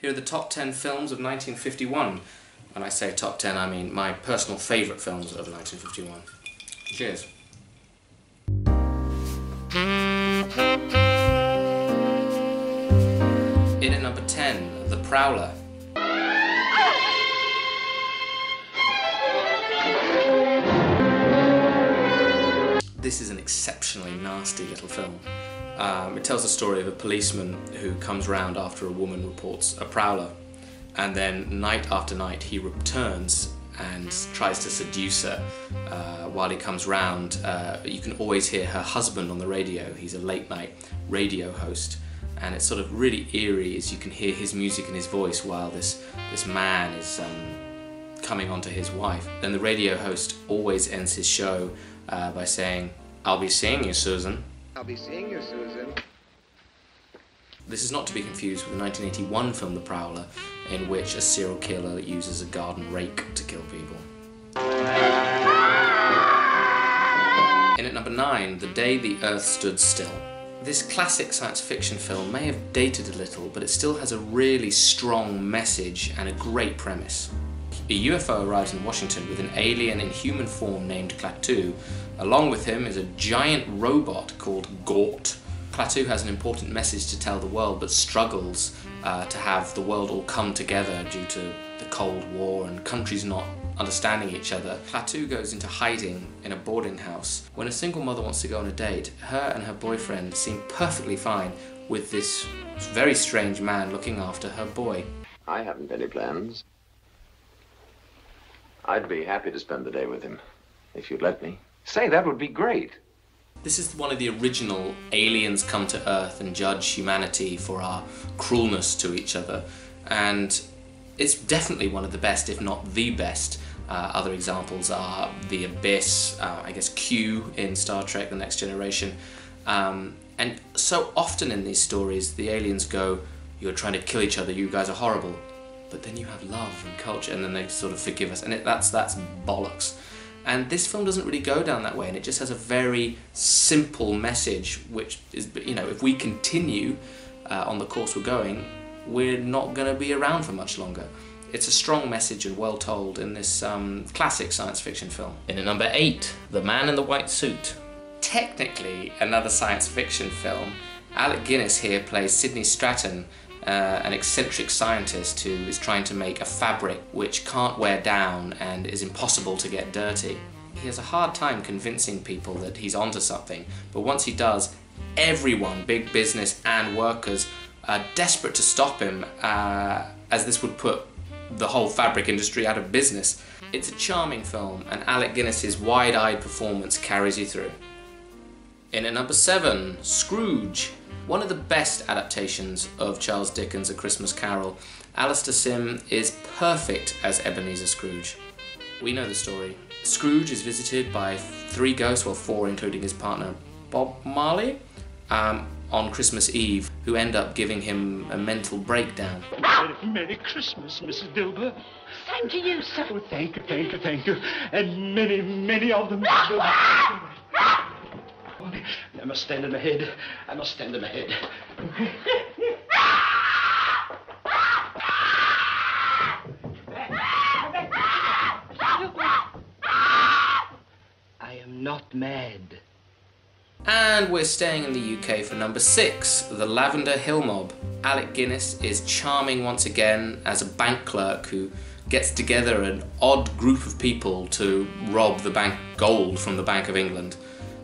Here are the top 10 films of 1951. When I say top 10, I mean my personal favourite films of 1951. Cheers. In at number 10, The Prowler. This is an exceptionally nasty little film. It tells the story of a policeman who comes round after a woman reports a prowler, and then night after night he returns and tries to seduce her. While he comes round, you can always hear her husband on the radio. He's a late night radio host, and it's sort of really eerie as you can hear his music and his voice while this man is coming onto his wife. And the radio host always ends his show by saying, "I'll be seeing you, Susan." I'll be seeing you, Susan. This is not to be confused with the 1981 film The Prowler, in which a serial killer uses a garden rake to kill people. In at number 9, The Day the Earth Stood Still. This classic science fiction film may have dated a little, but it still has a really strong message and a great premise. A UFO arrives in Washington with an alien in human form named Klaatu. Along with him is a giant robot called Gort. Klaatu has an important message to tell the world, but struggles to have the world all come together due to the Cold War and countries not understanding each other. Klaatu goes into hiding in a boarding house. When a single mother wants to go on a date, her and her boyfriend seem perfectly fine with this very strange man looking after her boy. I haven't any plans. I'd be happy to spend the day with him, if you'd let me. Say, that would be great. This is one of the original aliens come to Earth and judge humanity for our cruelness to each other, and it's definitely one of the best, if not the best. Other examples are The Abyss, I guess Q in Star Trek The Next Generation, and so often in these stories the aliens go, "You're trying to kill each other, you guys are horrible," but then you have love and culture, and then they sort of forgive us, and that's bollocks. And this film doesn't really go down that way, and it just has a very simple message, which is, you know, if we continue on the course we're going, we're not going to be around for much longer. It's a strong message and well told in this classic science fiction film. In at number 8, The Man in the White Suit. Technically another science fiction film. Alec Guinness here plays Sidney Stratton, an eccentric scientist who is trying to make a fabric which can't wear down and is impossible to get dirty. He has a hard time convincing people that he's onto something, but once he does, everyone, big business and workers, are desperate to stop him, as this would put the whole fabric industry out of business. It's a charming film, and Alec Guinness's wide-eyed performance carries you through. In at number 7, Scrooge. One of the best adaptations of Charles Dickens' A Christmas Carol. Alistair Sim is perfect as Ebenezer Scrooge. We know the story. Scrooge is visited by 3 ghosts, well 4 including his partner Bob Marley, on Christmas Eve, who end up giving him a mental breakdown. Merry Christmas, Mrs. Dilber. Same to you, sir. Oh, thank you, thank you, thank you. And many, many of them. I must stand on my head. I must stand on my head. I am not mad. And we're staying in the UK for number 6, The Lavender Hill Mob. Alec Guinness is charming once again as a bank clerk who gets together an odd group of people to rob the bank gold from the Bank of England.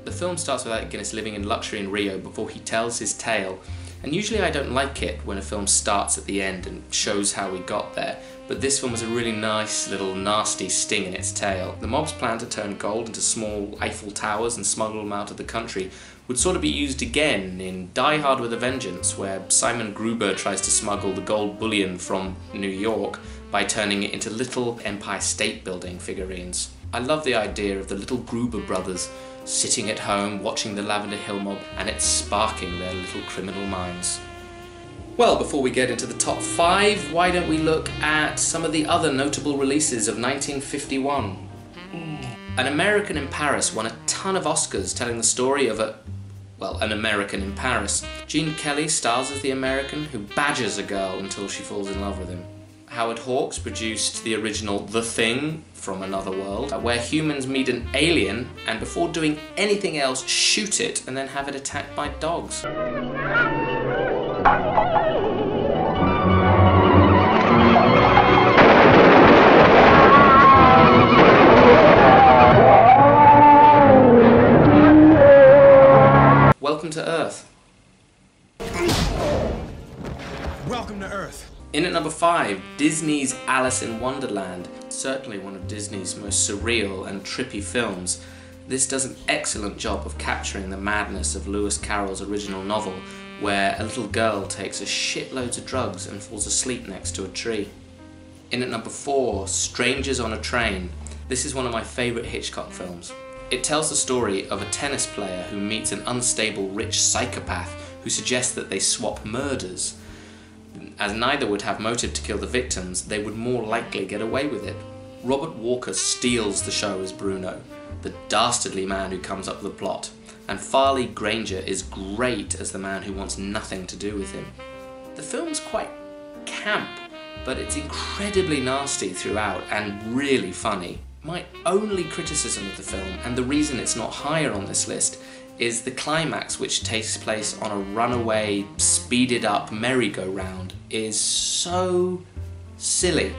The film starts with Alec Guinness living in luxury in Rio before he tells his tale, and usually I don't like it when a film starts at the end and shows how we got there, but this film has a really nice little nasty sting in its tail. The mob's plan to turn gold into small Eiffel Towers and smuggle them out of the country would sort of be used again in Die Hard with a Vengeance, where Simon Gruber tries to smuggle the gold bullion from New York by turning it into little Empire State Building figurines. I love the idea of the little Gruber brothers sitting at home watching the Lavender Hill Mob and it's sparking their little criminal minds. Well, before we get into the top 5, why don't we look at some of the other notable releases of 1951. An American in Paris won a ton of Oscars telling the story of a well, An American in Paris. Gene Kelly stars as the American who badgers a girl until she falls in love with him. Howard Hawks produced the original The Thing from Another World, where humans meet an alien and before doing anything else shoot it and then have it attacked by dogs. Welcome to Earth. Welcome to Earth. In at number 5, Disney's Alice in Wonderland. Certainly one of Disney's most surreal and trippy films. This does an excellent job of capturing the madness of Lewis Carroll's original novel, where a little girl takes a shitloads of drugs and falls asleep next to a tree. In at number 4, Strangers on a Train. This is one of my favourite Hitchcock films. It tells the story of a tennis player who meets an unstable rich psychopath who suggests that they swap murders. As neither would have motive to kill the victims, they would more likely get away with it. Robert Walker steals the show as Bruno, the dastardly man who comes up with the plot, and Farley Granger is great as the man who wants nothing to do with him. The film's quite camp, but it's incredibly nasty throughout and really funny. My only criticism of the film, and the reason it's not higher on this list, is the climax, which takes place on a runaway, speeded up merry-go-round, is so silly.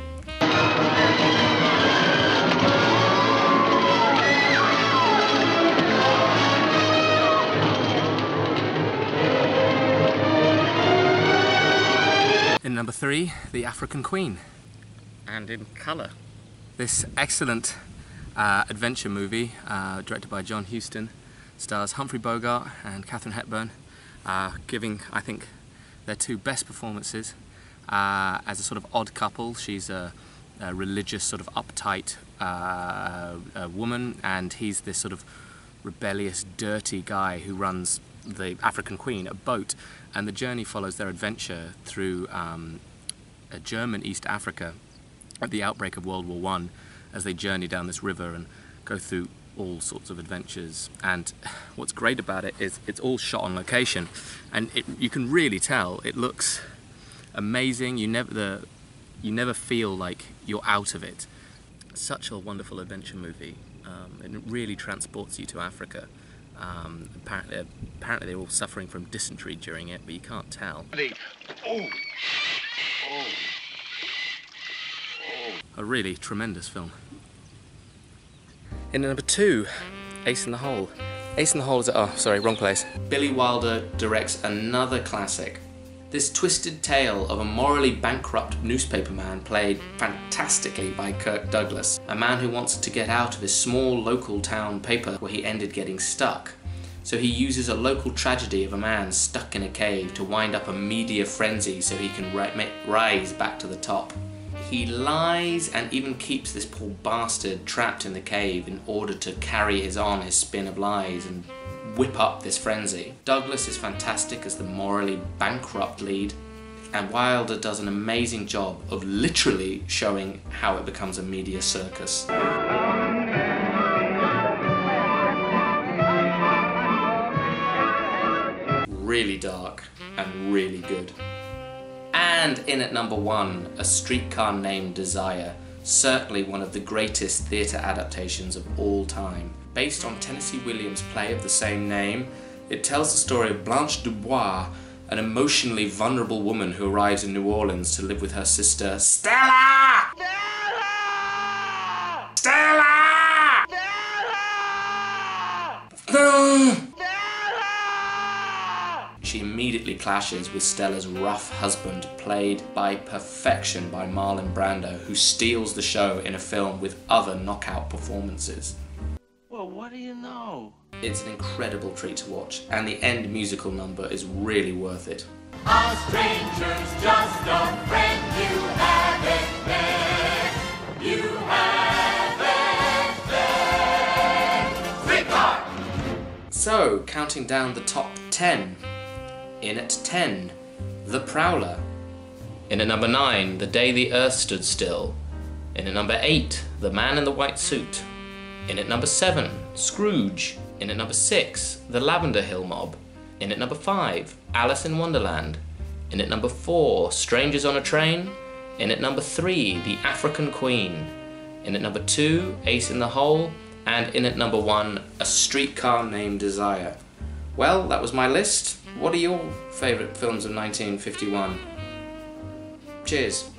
In number 3, The African Queen. And in colour. This excellent adventure movie, directed by John Huston, stars Humphrey Bogart and Katharine Hepburn, giving, I think, their two best performances as a sort of odd couple. She's a religious, sort of uptight woman, and he's this sort of rebellious, dirty guy who runs the African Queen, a boat, and the journey follows their adventure through a German East Africa at the outbreak of World War I, as they journey down this river and go through all sorts of adventures. And what's great about it is it's all shot on location, and you can really tell it looks amazing. You never feel like you're out of it. Such a wonderful adventure movie. It really transports you to Africa. Apparently they're all suffering from dysentery during it, but you can't tell. A really tremendous film. In number 2, Ace in the Hole. Ace in the Hole is... oh, sorry, wrong place. Billy Wilder directs another classic. This twisted tale of a morally bankrupt newspaperman played fantastically by Kirk Douglas, a man who wants to get out of his small local town paper where he ended getting stuck. So he uses a local tragedy of a man stuck in a cave to wind up a media frenzy so he can rise back to the top. He lies and even keeps this poor bastard trapped in the cave in order to carry his spin of lies and whip up this frenzy. Douglas is fantastic as the morally bankrupt lead, and Wilder does an amazing job of literally showing how it becomes a media circus. Really dark and really good. And in at number 1, A Streetcar Named Desire, certainly one of the greatest theatre adaptations of all time. Based on Tennessee Williams' play of the same name, it tells the story of Blanche Dubois, an emotionally vulnerable woman who arrives in New Orleans to live with her sister, Stella! Stella! Stella! Stella! She immediately clashes with Stella's rough husband, played by perfection by Marlon Brando, who steals the show in a film with other knockout performances. Well, what do you know? It's an incredible treat to watch, and the end musical number is really worth it. A stranger's just a friend you haven't met. You haven't met. Streetcar! So, counting down the top 10. In at 10, The Prowler. In at number 9, The Day the Earth Stood Still. In at number 8, The Man in the White Suit. In at number 7, Scrooge. In at number 6, The Lavender Hill Mob. In at number 5, Alice in Wonderland. In at number 4, Strangers on a Train. In at number 3, The African Queen. In at number 2, Ace in the Hole. And in at number 1, A Streetcar Named Desire. Well, that was my list. What are your favourite films of 1951? Cheers.